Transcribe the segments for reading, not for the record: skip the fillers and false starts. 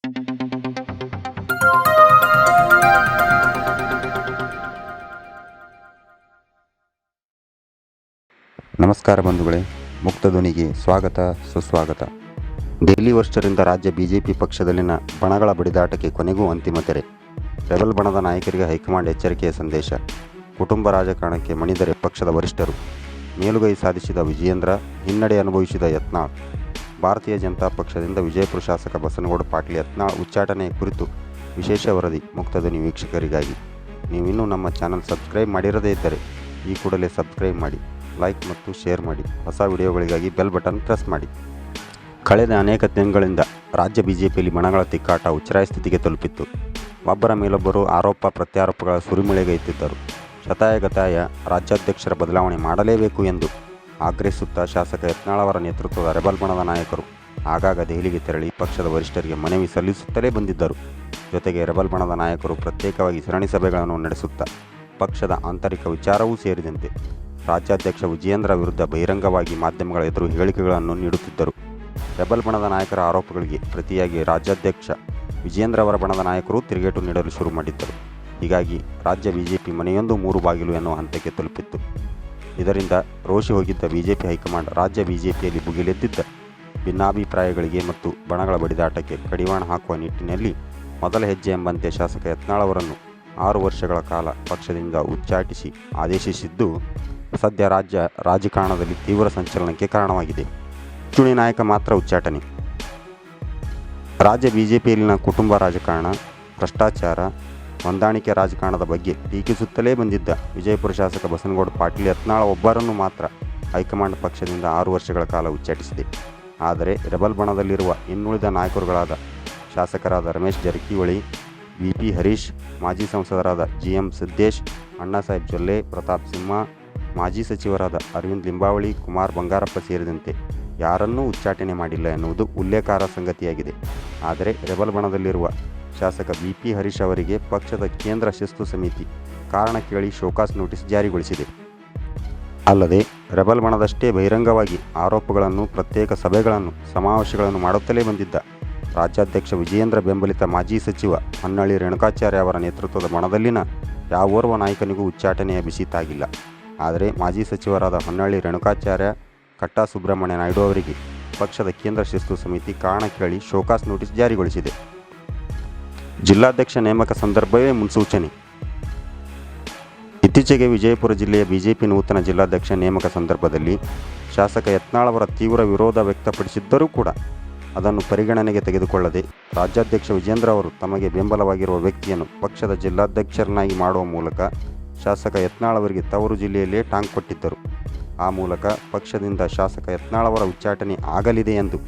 ನಮಸ್ಕಾರ ಬಂಧುಗಳೇ, ಮುಕ್ತ ಧ್ವನಿಗೆ ಸ್ವಾಗತ ಸುಸ್ವಾಗತ. ದೆಹಲಿ ವರ್ಷದಿಂದ ರಾಜ್ಯ ಬಿಜೆಪಿ ಪಕ್ಷದಲ್ಲಿನ ಬಣಗಳ ಬಡಿದಾಟಕ್ಕೆ ಕೊನೆಗೂ ಅಂತಿಮ ತೆರೆ. ರೆಬಲ್ ಬಣದ ನಾಯಕರಿಗೆ ಹೈಕಮಾಂಡ್ ಎಚ್ಚರಿಕೆಯ ಸಂದೇಶ. ಕುಟುಂಬ ರಾಜಕಾರಣಕ್ಕೆ ಮಣಿದರೆ ಪಕ್ಷದ ವರಿಷ್ಠರು. ಮೇಲುಗೈ ಸಾಧಿಸಿದ ವಿಜಯೇಂದ್ರ, ಹಿನ್ನಡೆ ಅನುಭವಿಸಿದ ಯತ್ನಾಳ್. ಭಾರತೀಯ ಜನತಾ ಪಕ್ಷದಿಂದ ವಿಜಯಪುರ ಶಾಸಕ ಬಸನಗೌಡ ಪಾಟೀಲ್ ಯತ್ನಾಳ್ ಉಚ್ಚಾಟನೆಯ ಕುರಿತು ವಿಶೇಷ ವರದಿ ಮುಕ್ತ ಧ್ವನಿ ವೀಕ್ಷಕರಿಗಾಗಿ. ನೀವಿನ್ನೂ ನಮ್ಮ ಚಾನಲ್ ಸಬ್ಸ್ಕ್ರೈಬ್ ಮಾಡಿರದೇ ಇದ್ದರೆ ಈ ಕೂಡಲೇ ಸಬ್ಸ್ಕ್ರೈಬ್ ಮಾಡಿ, ಲೈಕ್ ಮತ್ತು ಶೇರ್ ಮಾಡಿ. ಹೊಸ ವಿಡಿಯೋಗಳಿಗಾಗಿ ಬೆಲ್ ಬಟನ್ ಪ್ರೆಸ್ ಮಾಡಿ. ಕಳೆದ ಅನೇಕ ದಿನಗಳಿಂದ ರಾಜ್ಯ ಬಿಜೆಪಿಯಲ್ಲಿ ಬಣಗಳ ತಿಕ್ಕಾಟ ಉಚ್ಛ್ರಾಯ ಸ್ಥಿತಿಗೆ ತಲುಪಿತ್ತು. ಒಬ್ಬರ ಮೇಲೊಬ್ಬರು ಆರೋಪ ಪ್ರತ್ಯಾರೋಪಗಳ ಸುರಿಮಳೆಗೈತಿದ್ದರು. ಶತಾಯಗತಾಯ ರಾಜ್ಯಾಧ್ಯಕ್ಷರ ಬದಲಾವಣೆ ಮಾಡಲೇಬೇಕು ಎಂದು ಆಗ್ರಹಿಸುತ್ತಾ ಶಾಸಕ ಯತ್ನಾಳ್ ಅವರ ನೇತೃತ್ವದ ರೆಬಲ್ ಬಣದ ನಾಯಕರು ಆಗಾಗ ದೆಹಲಿಗೆ ತೆರಳಿ ಪಕ್ಷದ ವರಿಷ್ಠರಿಗೆ ಮನವಿ ಸಲ್ಲಿಸುತ್ತಲೇ ಬಂದಿದ್ದರು. ಜೊತೆಗೆ ರೆಬಲ್ ಬಣದ ನಾಯಕರು ಪ್ರತ್ಯೇಕವಾಗಿ ಸರಣಿ ಸಭೆಗಳನ್ನು ನಡೆಸುತ್ತಾ ಪಕ್ಷದ ಆಂತರಿಕ ವಿಚಾರವೂ ಸೇರಿದಂತೆ ರಾಜ್ಯಾಧ್ಯಕ್ಷ ವಿಜಯೇಂದ್ರ ವಿರುದ್ಧ ಬಹಿರಂಗವಾಗಿ ಮಾಧ್ಯಮಗಳ ಎದುರು ಹೇಳಿಕೆಗಳನ್ನು ನೀಡುತ್ತಿದ್ದರು. ರೆಬಲ್ ಬಣದ ನಾಯಕರ ಆರೋಪಗಳಿಗೆ ಪ್ರತಿಯಾಗಿ ರಾಜ್ಯಾಧ್ಯಕ್ಷ ವಿಜಯೇಂದ್ರ ಅವರ ಬಣದ ನಾಯಕರು ತಿರುಗೇಟು ನೀಡಲು ಶುರು ಮಾಡಿದ್ದರು. ಹೀಗಾಗಿ ರಾಜ್ಯ ಬಿಜೆಪಿ ಮನೆಯೊಂದು ಮೂರು ಬಾಗಿಲು ಎನ್ನುವ ಹಂತಕ್ಕೆ ತಲುಪಿತ್ತು. ಇದರಿಂದ ರೋಷಿ ಹೋಗಿದ್ದ ಬಿಜೆಪಿ ಹೈಕಮಾಂಡ್ ರಾಜ್ಯ ಬಿಜೆಪಿಯಲ್ಲಿ ಭುಗಿಲೆದ್ದಿದ್ದ ಭಿನ್ನಾಭಿಪ್ರಾಯಗಳಿಗೆ ಮತ್ತು ಬಣಗಳ ಬಡಿದಾಟಕ್ಕೆ ಕಡಿವಾಣ ಹಾಕುವ ನಿಟ್ಟಿನಲ್ಲಿ ಮೊದಲ ಹೆಜ್ಜೆ ಎಂಬಂತೆ ಶಾಸಕ ಯತ್ನಾಳ್ ಅವರನ್ನು 6 ವರ್ಷಗಳ ಕಾಲ ಪಕ್ಷದಿಂದ ಉಚ್ಚಾಟಿಸಿ ಆದೇಶಿಸಿದ್ದು ಸದ್ಯ ರಾಜ್ಯ ರಾಜಕಾರಣದಲ್ಲಿ ತೀವ್ರ ಸಂಚಲನಕ್ಕೆ ಕಾರಣವಾಗಿದೆ. ಚುಣಿ ನಾಯಕ ಮಾತ್ರ ಉಚ್ಚಾಟನೆ. ರಾಜ್ಯ ಬಿಜೆಪಿಯಲ್ಲಿನ ಕುಟುಂಬ ರಾಜಕಾರಣ, ಭ್ರಷ್ಟಾಚಾರ, ಹೊಂದಾಣಿಕೆ ರಾಜಕಾರಣದ ಬಗ್ಗೆ ಟೀಕಿಸುತ್ತಲೇ ಬಂದಿದ್ದ ವಿಜಯಪುರ ಶಾಸಕ ಬಸನಗೌಡ ಪಾಟೀಲ್ ಯತ್ನಾಳ್ ಒಬ್ಬರನ್ನು ಮಾತ್ರ ಹೈಕಮಾಂಡ್ ಪಕ್ಷದಿಂದ 6 ವರ್ಷಗಳ ಕಾಲ ಉಚ್ಚಾಟಿಸಿದೆ. ಆದರೆ ರೆಬಲ್ ಬಣದಲ್ಲಿರುವ ಇನ್ನುಳಿದ ನಾಯಕರುಗಳಾದ ಶಾಸಕರಾದ ರಮೇಶ್ ಜಾರಕಿಹೊಳಿ, ವಿ.ಪಿ. ಹರೀಶ್, ಮಾಜಿ ಸಂಸದರಾದ ಜಿ.ಎಂ. ಸಿದ್ದೇಶ್, ಅಣ್ಣಾಸಾಹೇಬ್ ಜೊಲ್ಲೆ, ಪ್ರತಾಪ್ ಸಿಂಹ, ಮಾಜಿ ಸಚಿವರಾದ ಅರವಿಂದ್ ಲಿಂಬಾವಳಿ, ಕುಮಾರ್ ಬಂಗಾರಪ್ಪ ಸೇರಿದಂತೆ ಯಾರನ್ನೂ ಉಚ್ಚಾಟನೆ ಮಾಡಿಲ್ಲ ಎನ್ನುವುದು ಉಲ್ಲೇಖಾರ್ಹ ಸಂಗತಿಯಾಗಿದೆ. ಆದರೆ ರೆಬಲ್ ಬಣದಲ್ಲಿರುವ ಶಾಸಕ ವಿ.ಪಿ. ಹರೀಶ್ ಅವರಿಗೆ ಪಕ್ಷದ ಕೇಂದ್ರ ಶಿಸ್ತು ಸಮಿತಿ ಕಾರಣ ಕೇಳಿ ಶೋಕಾಸ್ ನೋಟಿಸ್ ಜಾರಿಗೊಳಿಸಿದೆ. ಅಲ್ಲದೆ ರೆಬಲ್ ಬಣದಷ್ಟೇ ಬಹಿರಂಗವಾಗಿ ಆರೋಪಗಳನ್ನು, ಪ್ರತ್ಯೇಕ ಸಭೆಗಳನ್ನು, ಸಮಾವೇಶಗಳನ್ನು ಮಾಡುತ್ತಲೇ ಬಂದಿದ್ದ ರಾಜ್ಯಾಧ್ಯಕ್ಷ ವಿಜಯೇಂದ್ರ ಬೆಂಬಲಿತ ಮಾಜಿ ಸಚಿವ ಹೊನ್ನಳ್ಳಿ ರೇಣುಕಾಚಾರ್ಯ ಅವರ ನೇತೃತ್ವದ ಬಣದಲ್ಲಿನ ಯಾವೋರ್ವ ನಾಯಕನಿಗೂ ಉಚ್ಚಾಟನೆಯ ಬಿಸಿ ತಾಗಿಲ್ಲ. ಆದರೆ ಮಾಜಿ ಸಚಿವರಾದ ಹೊನ್ನಳ್ಳಿ ರೇಣುಕಾಚಾರ್ಯ, ಕಟ್ಟಾ ಸುಬ್ರಹ್ಮಣ್ಯ ನಾಯ್ಡು ಅವರಿಗೆ ಪಕ್ಷದ ಕೇಂದ್ರ ಶಿಸ್ತು ಸಮಿತಿ ಕಾರಣ ಕೇಳಿ ಶೋಕಾಸ್ ನೋಟಿಸ್ ಜಾರಿಗೊಳಿಸಿದೆ. ಜಿಲ್ಲಾಧ್ಯಕ್ಷ ನೇಮಕ ಸಂದರ್ಭವೇ ಮುನ್ಸೂಚನೆ. ಇತ್ತೀಚೆಗೆ ವಿಜಯಪುರ ಜಿಲ್ಲೆಯ ಬಿಜೆಪಿ ನೂತನ ಜಿಲ್ಲಾಧ್ಯಕ್ಷ ನೇಮಕ ಸಂದರ್ಭದಲ್ಲಿ ಶಾಸಕ ಯತ್ನಾಳ್ ಅವರ ತೀವ್ರ ವಿರೋಧ ವ್ಯಕ್ತಪಡಿಸಿದ್ದರೂ ಕೂಡ ಅದನ್ನು ಪರಿಗಣನೆಗೆ ತೆಗೆದುಕೊಳ್ಳದೆ ರಾಜ್ಯಾಧ್ಯಕ್ಷ ವಿಜಯೇಂದ್ರ ಅವರು ತಮಗೆ ಬೆಂಬಲವಾಗಿರುವ ವ್ಯಕ್ತಿಯನ್ನು ಪಕ್ಷದ ಜಿಲ್ಲಾಧ್ಯಕ್ಷರನ್ನಾಗಿ ಮಾಡುವ ಮೂಲಕ ಶಾಸಕ ಯತ್ನಾಳ್ ಅವರಿಗೆ ತವರು ಜಿಲ್ಲೆಯಲ್ಲೇ ಟಾಂಗ್ ಕೊಟ್ಟಿದ್ದರು. ಆ ಮೂಲಕ ಪಕ್ಷದಿಂದ ಶಾಸಕ ಯತ್ನಾಳ್ ಅವರ ಉಚ್ಚಾಟನೆ ಆಗಲಿದೆ ಎಂದು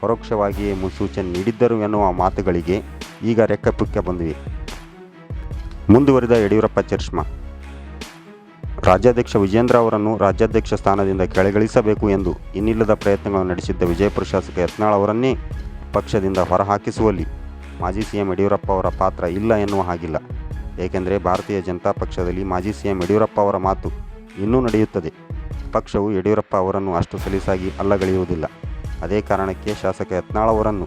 ಪರೋಕ್ಷವಾಗಿಯೇ ಮುನ್ಸೂಚನೆ ನೀಡಿದ್ದರು ಎನ್ನುವ ಮಾತುಗಳಿಗೆ ಈಗ ರೆಕ್ಕಪುಕ್ಕ ಬಂದಿವೆ. ಮುಂದುವರಿದ ಯಡಿಯೂರಪ್ಪ ಚರ್ಷ್ಮಾ. ರಾಜ್ಯಾಧ್ಯಕ್ಷ ವಿಜಯೇಂದ್ರ ಅವರನ್ನು ರಾಜ್ಯಾಧ್ಯಕ್ಷ ಸ್ಥಾನದಿಂದ ಕೆಳಗಿಳಿಸಬೇಕು ಎಂದು ಇನ್ನಿಲ್ಲದ ಪ್ರಯತ್ನಗಳನ್ನು ನಡೆಸಿದ್ದ ವಿಜಯಪುರ ಶಾಸಕ ಯತ್ನಾಳ್ ಅವರನ್ನೇ ಪಕ್ಷದಿಂದ ಹೊರಹಾಕಿಸುವಲ್ಲಿ ಮಾಜಿ ಸಿಎಂ ಯಡಿಯೂರಪ್ಪ ಅವರ ಪಾತ್ರ ಇಲ್ಲ ಎನ್ನುವ ಹಾಗಿಲ್ಲ. ಏಕೆಂದರೆ ಭಾರತೀಯ ಜನತಾ ಪಕ್ಷದಲ್ಲಿ ಮಾಜಿ ಸಿಎಂ ಯಡಿಯೂರಪ್ಪ ಅವರ ಮಾತು ಇನ್ನೂ ನಡೆಯುತ್ತದೆ. ಪಕ್ಷವು ಯಡಿಯೂರಪ್ಪ ಅವರನ್ನು ಅಷ್ಟು ಸಲೀಸಾಗಿ ಅಲ್ಲಗಳೆಯುವುದಿಲ್ಲ. ಅದೇ ಕಾರಣಕ್ಕೆ ಶಾಸಕ ಯತ್ನಾಳ್ ಅವರನ್ನು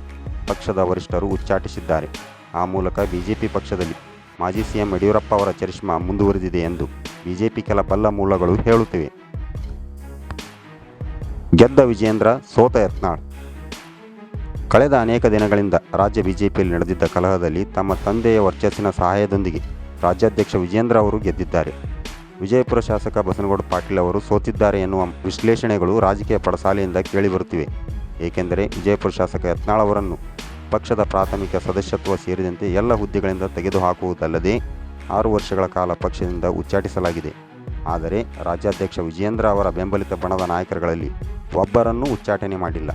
ಪಕ್ಷದ ವರಿಷ್ಠರು ಉಚ್ಚಾಟಿಸಿದ್ದಾರೆ. ಆ ಮೂಲಕ ಬಿಜೆಪಿ ಪಕ್ಷದಲ್ಲಿ ಮಾಜಿ ಸಿಎಂ ಯಡಿಯೂರಪ್ಪ ಅವರ ಚರಿಷ್ಮಾ ಮುಂದುವರಿದಿದೆ ಎಂದು ಬಿಜೆಪಿ ಕೆಲ ಬಲ್ಲ ಮೂಲಗಳು ಹೇಳುತ್ತಿವೆ. ಗೆದ್ದ ವಿಜಯೇಂದ್ರ, ಸೋತ ಯತ್ನಾಳ್. ಕಳೆದ ಅನೇಕ ದಿನಗಳಿಂದ ರಾಜ್ಯ ಬಿಜೆಪಿಯಲ್ಲಿ ನಡೆದಿದ್ದ ಕಲಹದಲ್ಲಿ ತಮ್ಮ ತಂದೆಯ ವರ್ಚಸ್ಸಿನ ಸಹಾಯದೊಂದಿಗೆ ರಾಜ್ಯಾಧ್ಯಕ್ಷ ವಿಜಯೇಂದ್ರ ಅವರು ಗೆದ್ದಿದ್ದಾರೆ. ವಿಜಯಪುರ ಶಾಸಕ ಬಸನಗೌಡ ಪಾಟೀಲ್ ಅವರು ಸೋತಿದ್ದಾರೆ ಎನ್ನುವ ವಿಶ್ಲೇಷಣೆಗಳು ರಾಜಕೀಯ ಪಡಸಾಲೆಯಿಂದ ಕೇಳಿಬರುತ್ತಿವೆ. ಏಕೆಂದರೆ ವಿಜಯಪುರ ಶಾಸಕ ಯತ್ನಾಳ್ ಅವರನ್ನು ಪಕ್ಷದ ಪ್ರಾಥಮಿಕ ಸದಸ್ಯತ್ವ ಸೇರಿದಂತೆ ಎಲ್ಲ ಹುದ್ದೆಗಳಿಂದ ತೆಗೆದುಹಾಕುವುದಲ್ಲದೆ 6 ವರ್ಷಗಳ ಕಾಲ ಪಕ್ಷದಿಂದ ಉಚ್ಚಾಟಿಸಲಾಗಿದೆ. ಆದರೆ ರಾಜ್ಯಾಧ್ಯಕ್ಷ ವಿಜಯೇಂದ್ರ ಅವರ ಬೆಂಬಲಿತ ಬಣದ ನಾಯಕರುಗಳಲ್ಲಿ ಒಬ್ಬರನ್ನೂ ಉಚ್ಚಾಟನೆ ಮಾಡಿಲ್ಲ.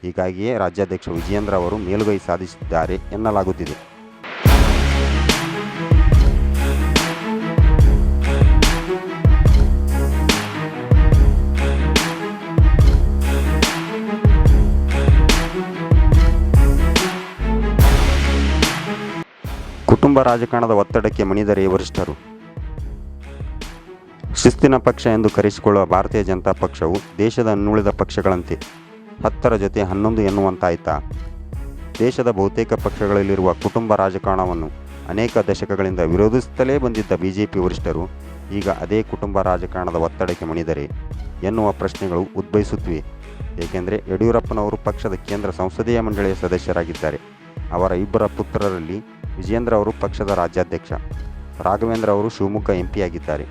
ಹೀಗಾಗಿಯೇ ರಾಜ್ಯಾಧ್ಯಕ್ಷ ವಿಜಯೇಂದ್ರ ಅವರು ಮೇಲುಗೈ ಸಾಧಿಸಿದ್ದಾರೆ ಎನ್ನಲಾಗುತ್ತಿದೆ. ಕುಟುಂಬ ರಾಜಕಾರಣದ ಒತ್ತಡಕ್ಕೆ ಮಣಿದರೆ ವರಿಷ್ಠರು. ಶಿಸ್ತಿನ ಪಕ್ಷ ಎಂದು ಕರೆಸಿಕೊಳ್ಳುವ ಭಾರತೀಯ ಜನತಾ ಪಕ್ಷವು ದೇಶದ ಇನ್ನುಳಿದ ಪಕ್ಷಗಳಂತೆ 10ರ ಜೊತೆ 11 ಎನ್ನುವಂತಾಯಿತಾ? ದೇಶದ ಬಹುತೇಕ ಪಕ್ಷಗಳಲ್ಲಿರುವ ಕುಟುಂಬ ರಾಜಕಾರಣವನ್ನು ಅನೇಕ ದಶಕಗಳಿಂದ ವಿರೋಧಿಸುತ್ತಲೇ ಬಂದಿದ್ದ ಬಿಜೆಪಿ ವರಿಷ್ಠರು ಈಗ ಅದೇ ಕುಟುಂಬ ರಾಜಕಾರಣದ ಒತ್ತಡಕ್ಕೆ ಮಣಿದರೆ ಎನ್ನುವ ಪ್ರಶ್ನೆಗಳು ಉದ್ಭವಿಸುತ್ತಿವೆ. ಏಕೆಂದರೆ ಯಡಿಯೂರಪ್ಪನವರು ಪಕ್ಷದ ಕೇಂದ್ರ ಸಂಸದೀಯ ಮಂಡಳಿಯ ಸದಸ್ಯರಾಗಿದ್ದಾರೆ. ಅವರ ಇಬ್ಬರ ಪುತ್ರರಲ್ಲಿ ವಿಜಯೇಂದ್ರ ಅವರು ಪಕ್ಷದ ರಾಜ್ಯಾಧ್ಯಕ್ಷ, ರಾಘವೇಂದ್ರ ಅವರು ಶಿವಮೊಗ್ಗ ಎಂಪಿ ಆಗಿದ್ದಾರೆ.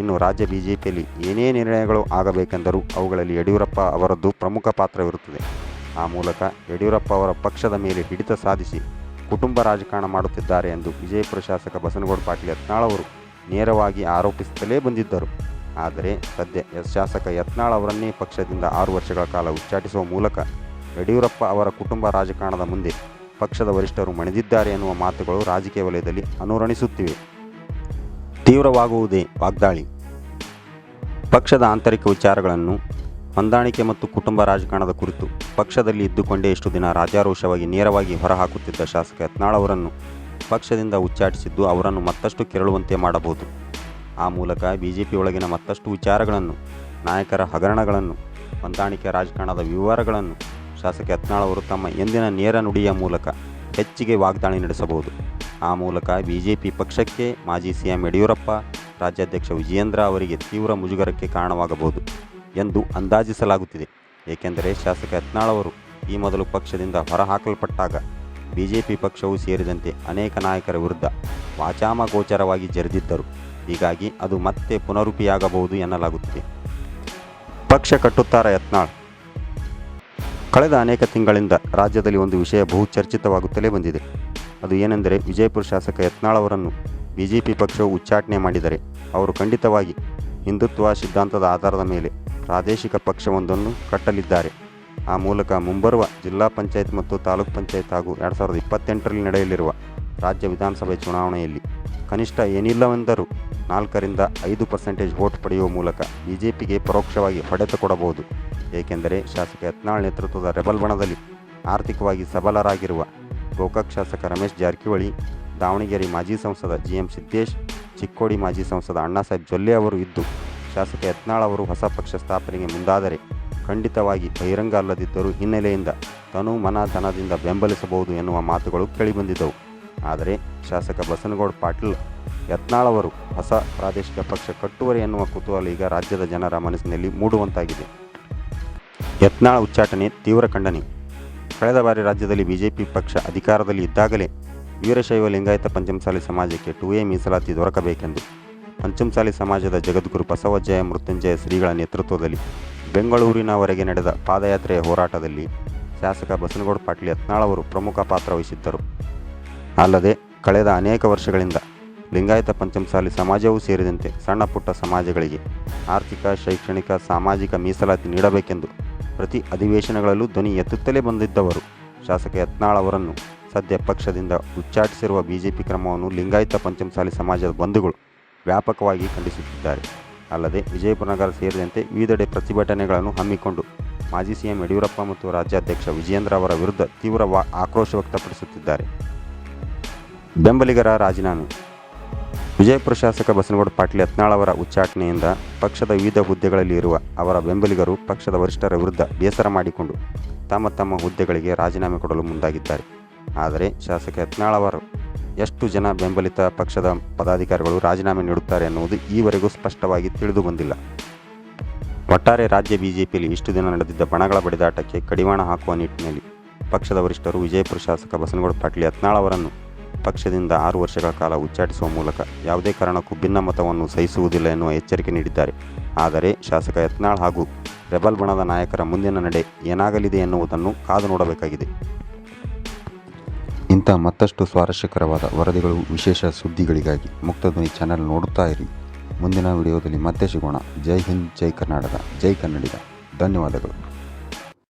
ಇನ್ನು ರಾಜ್ಯ ಬಿಜೆಪಿಯಲ್ಲಿ ಏನೇ ನಿರ್ಣಯಗಳು ಆಗಬೇಕೆಂದರೂ ಅವುಗಳಲ್ಲಿ ಯಡಿಯೂರಪ್ಪ ಅವರದ್ದು ಪ್ರಮುಖ ಪಾತ್ರವಿರುತ್ತದೆ. ಆ ಮೂಲಕ ಯಡಿಯೂರಪ್ಪ ಅವರ ಪಕ್ಷದ ಮೇಲೆ ಹಿಡಿತ ಸಾಧಿಸಿ ಕುಟುಂಬ ರಾಜಕಾರಣ ಮಾಡುತ್ತಿದ್ದಾರೆ ಎಂದು ವಿಜಯಪುರ ಶಾಸಕ ಬಸನಗೌಡ ಪಾಟೀಲ್ ಯತ್ನಾಳ್ ಅವರು ನೇರವಾಗಿ ಆರೋಪಿಸುತ್ತಲೇ ಬಂದಿದ್ದರು. ಆದರೆ ಸದ್ಯ ಶಾಸಕ ಯತ್ನಾಳ್ ಅವರನ್ನೇ ಪಕ್ಷದಿಂದ 6 ವರ್ಷಗಳ ಕಾಲ ಉಚ್ಚಾಟಿಸುವ ಮೂಲಕ ಯಡಿಯೂರಪ್ಪ ಅವರ ಕುಟುಂಬ ರಾಜಕಾರಣದ ಮುಂದೆ ಪಕ್ಷದ ವರಿಷ್ಠರು ಮಣಿದಿದ್ದಾರೆ ಎನ್ನುವ ಮಾತುಗಳು ರಾಜಕೀಯ ವಲಯದಲ್ಲಿ ಅನುರಣಿಸುತ್ತಿವೆ. ತೀವ್ರವಾಗುವುದೇ ವಾಗ್ದಾಳಿ. ಪಕ್ಷದ ಆಂತರಿಕ ವಿಚಾರಗಳನ್ನು ಹೊಂದಾಣಿಕೆ ಮತ್ತು ಕುಟುಂಬ ರಾಜಕಾರಣದ ಕುರಿತು ಪಕ್ಷದಲ್ಲಿ ಇದ್ದುಕೊಂಡೇ ಇಷ್ಟು ದಿನ ರಾಜಾರೋಷವಾಗಿ ನೇರವಾಗಿ ಹೊರಹಾಕುತ್ತಿದ್ದ ಶಾಸಕ ಯತ್ನಾಳ್ ಅವರನ್ನು ಪಕ್ಷದಿಂದ ಉಚ್ಚಾಟಿಸಿದ್ದು ಅವರನ್ನು ಮತ್ತಷ್ಟು ಕೆರಳುವಂತೆ ಮಾಡಬಹುದು. ಆ ಮೂಲಕ ಬಿಜೆಪಿ ಒಳಗಿನ ಮತ್ತಷ್ಟು ವಿಚಾರಗಳನ್ನು, ನಾಯಕರ ಹಗರಣಗಳನ್ನು, ಹೊಂದಾಣಿಕೆ ರಾಜಕಾರಣದ ವಿವರಗಳನ್ನು ಶಾಸಕ ಯತ್ನಾಳ್ ಅವರು ತಮ್ಮ ಎಂದಿನ ನೇರ ನುಡಿಯ ಮೂಲಕ ಹೆಚ್ಚಿಗೆ ವಾಗ್ದಾಳಿ ನಡೆಸಬಹುದು. ಆ ಮೂಲಕ ಬಿಜೆಪಿ ಪಕ್ಷಕ್ಕೆ ಮಾಜಿ ಸಿಎಂ ಯಡಿಯೂರಪ್ಪ, ರಾಜ್ಯಾಧ್ಯಕ್ಷ ವಿಜಯೇಂದ್ರ ಅವರಿಗೆ ತೀವ್ರ ಮುಜುಗರಕ್ಕೆ ಕಾರಣವಾಗಬಹುದು ಎಂದು ಅಂದಾಜಿಸಲಾಗುತ್ತಿದೆ. ಏಕೆಂದರೆ ಶಾಸಕ ಯತ್ನಾಳ್ ಅವರು ಈ ಮೊದಲು ಪಕ್ಷದಿಂದ ಹೊರಹಾಕಲ್ಪಟ್ಟಾಗ ಬಿಜೆಪಿ ಪಕ್ಷವೂ ಸೇರಿದಂತೆ ಅನೇಕ ನಾಯಕರ ವಿರುದ್ಧ ವಾಚಾಮಗೋಚರವಾಗಿ ಜರಿದಿದ್ದರು. ಹೀಗಾಗಿ ಅದು ಮತ್ತೆ ಪುನರುಪಿಯಾಗಬಹುದು ಎನ್ನಲಾಗುತ್ತಿದೆ. ಪಕ್ಷ ಕಟ್ಟುತ್ತಾರ ಯತ್ನಾಳ್. ಕಳೆದ ಅನೇಕ ತಿಂಗಳಿಂದ ರಾಜ್ಯದಲ್ಲಿ ಒಂದು ವಿಷಯ ಬಹು ಚರ್ಚಿತವಾಗುತ್ತಲೇ ಬಂದಿದೆ. ಅದು ಏನೆಂದರೆ, ವಿಜಯಪುರ ಶಾಸಕ ಯತ್ನಾಳ್ ಅವರನ್ನು ಬಿಜೆಪಿ ಪಕ್ಷವು ಉಚ್ಚಾಟನೆ ಮಾಡಿದರೆ ಅವರು ಖಂಡಿತವಾಗಿ ಹಿಂದುತ್ವ ಸಿದ್ಧಾಂತದ ಆಧಾರದ ಮೇಲೆ ಪ್ರಾದೇಶಿಕ ಪಕ್ಷವೊಂದನ್ನು ಕಟ್ಟಲಿದ್ದಾರೆ. ಆ ಮೂಲಕ ಮುಂಬರುವ ಜಿಲ್ಲಾ ಪಂಚಾಯತ್ ಮತ್ತು ತಾಲೂಕು ಪಂಚಾಯತ್ ಹಾಗೂ 2028ರಲ್ಲಿ ನಡೆಯಲಿರುವ ರಾಜ್ಯ ವಿಧಾನಸಭೆ ಚುನಾವಣೆಯಲ್ಲಿ ಕನಿಷ್ಠ ಏನಿಲ್ಲವೆಂದರೂ 4ರಿಂದ 5% ವೋಟ್ ಪಡೆಯುವ ಮೂಲಕ ಬಿಜೆಪಿಗೆ ಪರೋಕ್ಷವಾಗಿ ಹೊಡೆತ ಕೊಡಬಹುದು. ಏಕೆಂದರೆ ಶಾಸಕ ಯತ್ನಾಳ್ ನೇತೃತ್ವದ ರೆಬಲ್ ಬಣದಲ್ಲಿ ಆರ್ಥಿಕವಾಗಿ ಸಬಲರಾಗಿರುವ ಗೋಕಾಕ್ ಶಾಸಕ ರಮೇಶ್ ಜಾರಕಿಹೊಳಿ, ದಾವಣಗೆರೆ ಮಾಜಿ ಸಂಸದ GM ಸಿದ್ದೇಶ್, ಚಿಕ್ಕೋಡಿ ಮಾಜಿ ಸಂಸದ ಅಣ್ಣಾಸಾಹೇಬ್ ಜೊಲ್ಲೆ ಅವರು ಇದ್ದು, ಶಾಸಕ ಯತ್ನಾಳ್ ಅವರು ಹೊಸ ಪಕ್ಷ ಸ್ಥಾಪನೆಗೆ ಮುಂದಾದರೆ ಖಂಡಿತವಾಗಿ ಬಹಿರಂಗ ಅಲ್ಲದಿದ್ದರೂ ಹಿನ್ನೆಲೆಯಿಂದ ತನು ಮನ ಧನದಿಂದ ಬೆಂಬಲಿಸಬಹುದು ಎನ್ನುವ ಮಾತುಗಳು ಕೇಳಿಬಂದಿದ್ದವು. ಆದರೆ ಶಾಸಕ ಬಸನಗೌಡ ಪಾಟೀಲ್ ಯತ್ನಾಳ್ ಅವರು ಹೊಸ ಪ್ರಾದೇಶಿಕ ಪಕ್ಷ ಕಟ್ಟುವರೆ ಎನ್ನುವ ಕುತೂಹಲ ಈಗ ರಾಜ್ಯದ ಜನರ ಮನಸ್ಸಿನಲ್ಲಿ ಮೂಡುವಂತಾಗಿದೆ. ಯತ್ನಾಳ್ ಉಚ್ಚಾಟನೆ ತೀವ್ರ ಖಂಡನೆ. ಕಳೆದ ಬಾರಿ ರಾಜ್ಯದಲ್ಲಿ ಬಿಜೆಪಿ ಪಕ್ಷ ಅಧಿಕಾರದಲ್ಲಿ ಇದ್ದಾಗಲೇ ವೀರಶೈವ ಲಿಂಗಾಯತ ಪಂಚಮಸಾಲಿ ಸಮಾಜಕ್ಕೆ 2A ಮೀಸಲಾತಿ ದೊರಕಬೇಕೆಂದು ಪಂಚಮಸಾಲಿ ಸಮಾಜದ ಜಗದ್ಗುರು ಬಸವಜ್ಜಯ ಮೃತ್ಯುಂಜಯ ಶ್ರೀಗಳ ನೇತೃತ್ವದಲ್ಲಿ ಬೆಂಗಳೂರಿನವರೆಗೆ ನಡೆದ ಪಾದಯಾತ್ರೆಯ ಹೋರಾಟದಲ್ಲಿ ಶಾಸಕ ಬಸನಗೌಡ ಪಾಟೀಲ್ ಯತ್ನಾಳ್ ಅವರು ಪ್ರಮುಖ ಪಾತ್ರ ವಹಿಸಿದ್ದರು. ಅಲ್ಲದೆ ಕಳೆದ ಅನೇಕ ವರ್ಷಗಳಿಂದ ಲಿಂಗಾಯತ ಪಂಚಮಸಾಲಿ ಸಮಾಜವೂ ಸೇರಿದಂತೆ ಸಣ್ಣ ಪುಟ್ಟ ಸಮಾಜಗಳಿಗೆ ಆರ್ಥಿಕ, ಶೈಕ್ಷಣಿಕ, ಸಾಮಾಜಿಕ ಮೀಸಲಾತಿ ನೀಡಬೇಕೆಂದು ಪ್ರತಿ ಅಧಿವೇಶನಗಳಲ್ಲೂ ಧ್ವನಿ ಎತ್ತುತ್ತಲೇ ಬಂದಿದ್ದವರು ಶಾಸಕ ಯತ್ನಾಳ್ ಅವರನ್ನು ಸದ್ಯ ಪಕ್ಷದಿಂದ ಉಚ್ಚಾಟಿಸಿರುವ ಬಿಜೆಪಿ ಕ್ರಮವನ್ನು ಲಿಂಗಾಯತ ಪಂಚಮಸಾಲಿ ಸಮಾಜದ ಬಂಧುಗಳು ವ್ಯಾಪಕವಾಗಿ ಖಂಡಿಸುತ್ತಿದ್ದಾರೆ. ಅಲ್ಲದೆ ವಿಜಯಪುರ ನಗರ ಸೇರಿದಂತೆ ವಿವಿಧೆಡೆ ಪ್ರತಿಭಟನೆಗಳನ್ನು ಹಮ್ಮಿಕೊಂಡು ಮಾಜಿ ಸಿಎಂ ಯಡಿಯೂರಪ್ಪ ಮತ್ತು ರಾಜ್ಯಾಧ್ಯಕ್ಷ ವಿಜಯೇಂದ್ರ ಅವರ ವಿರುದ್ಧ ತೀವ್ರ ಆಕ್ರೋಶ ವ್ಯಕ್ತಪಡಿಸುತ್ತಿದ್ದಾರೆ. ಬೆಂಬಲಿಗರ ರಾಜೀನಾಮೆ. ವಿಜಯಪುರ ಶಾಸಕ ಬಸನಗೌಡ ಪಾಟೀಲ್ ಯತ್ನಾಳ್ ಅವರ ಉಚ್ಚಾಟನೆಯಿಂದ ಪಕ್ಷದ ವಿವಿಧ ಹುದ್ದೆಗಳಲ್ಲಿ ಇರುವ ಅವರ ಬೆಂಬಲಿಗರು ಪಕ್ಷದ ವರಿಷ್ಠರ ವಿರುದ್ಧ ಬೇಸರ ಮಾಡಿಕೊಂಡು ತಮ್ಮ ತಮ್ಮ ಹುದ್ದೆಗಳಿಗೆ ರಾಜೀನಾಮೆ ಕೊಡಲು ಮುಂದಾಗಿದ್ದಾರೆ. ಆದರೆ ಶಾಸಕ ಯತ್ನಾಳ್ ಅವರು ಎಷ್ಟು ಜನ ಬೆಂಬಲಿತ ಪಕ್ಷದ ಪದಾಧಿಕಾರಿಗಳು ರಾಜೀನಾಮೆ ನೀಡುತ್ತಾರೆ ಎನ್ನುವುದು ಈವರೆಗೂ ಸ್ಪಷ್ಟವಾಗಿ ತಿಳಿದು ಬಂದಿಲ್ಲ. ಒಟ್ಟಾರೆ ರಾಜ್ಯ ಬಿಜೆಪಿಯಲ್ಲಿ ಇಷ್ಟು ದಿನ ನಡೆದಿದ್ದ ಬಣಗಳ ಬಡಿದಾಟಕ್ಕೆ ಕಡಿವಾಣ ಹಾಕುವ ನಿಟ್ಟಿನಲ್ಲಿ ಪಕ್ಷದ ವರಿಷ್ಠರು ವಿಜಯಪುರ ಶಾಸಕ ಬಸನಗೌಡ ಪಾಟೀಲ್ ಯತ್ನಾಳ್ ಅವರನ್ನು ಪಕ್ಷದಿಂದ 6 ವರ್ಷಗಳ ಕಾಲ ಉಚ್ಚಾಟಿಸುವ ಮೂಲಕ ಯಾವುದೇ ಕಾರಣಕ್ಕೂ ಭಿನ್ನಮತವನ್ನು ಸಹಿಸುವುದಿಲ್ಲ ಎನ್ನುವ ಎಚ್ಚರಿಕೆ ನೀಡಿದ್ದಾರೆ. ಆದರೆ ಶಾಸಕ ಯತ್ನಾಳ್ ಹಾಗೂ ರೆಬಲ್ ಬಣದ ನಾಯಕರ ಮುಂದಿನ ನಡೆ ಏನಾಗಲಿದೆ ಎನ್ನುವುದನ್ನು ಕಾದು ನೋಡಬೇಕಾಗಿದೆ. ಇಂಥ ಮತ್ತಷ್ಟು ಸ್ವಾರಸ್ಯಕರವಾದ ವರದಿಗಳು, ವಿಶೇಷ ಸುದ್ದಿಗಳಿಗಾಗಿ ಮುಕ್ತಧ್ವನಿ ಚಾನೆಲ್ ನೋಡುತ್ತಾ ಇರಿ. ಮುಂದಿನ ವಿಡಿಯೋದಲ್ಲಿ ಮತ್ತೆ ಸಿಗೋಣ. ಜೈ ಹಿಂದ್, ಜೈ ಕರ್ನಾಟಕ, ಜೈ ಕನ್ನಡಿಗ. ಧನ್ಯವಾದಗಳು.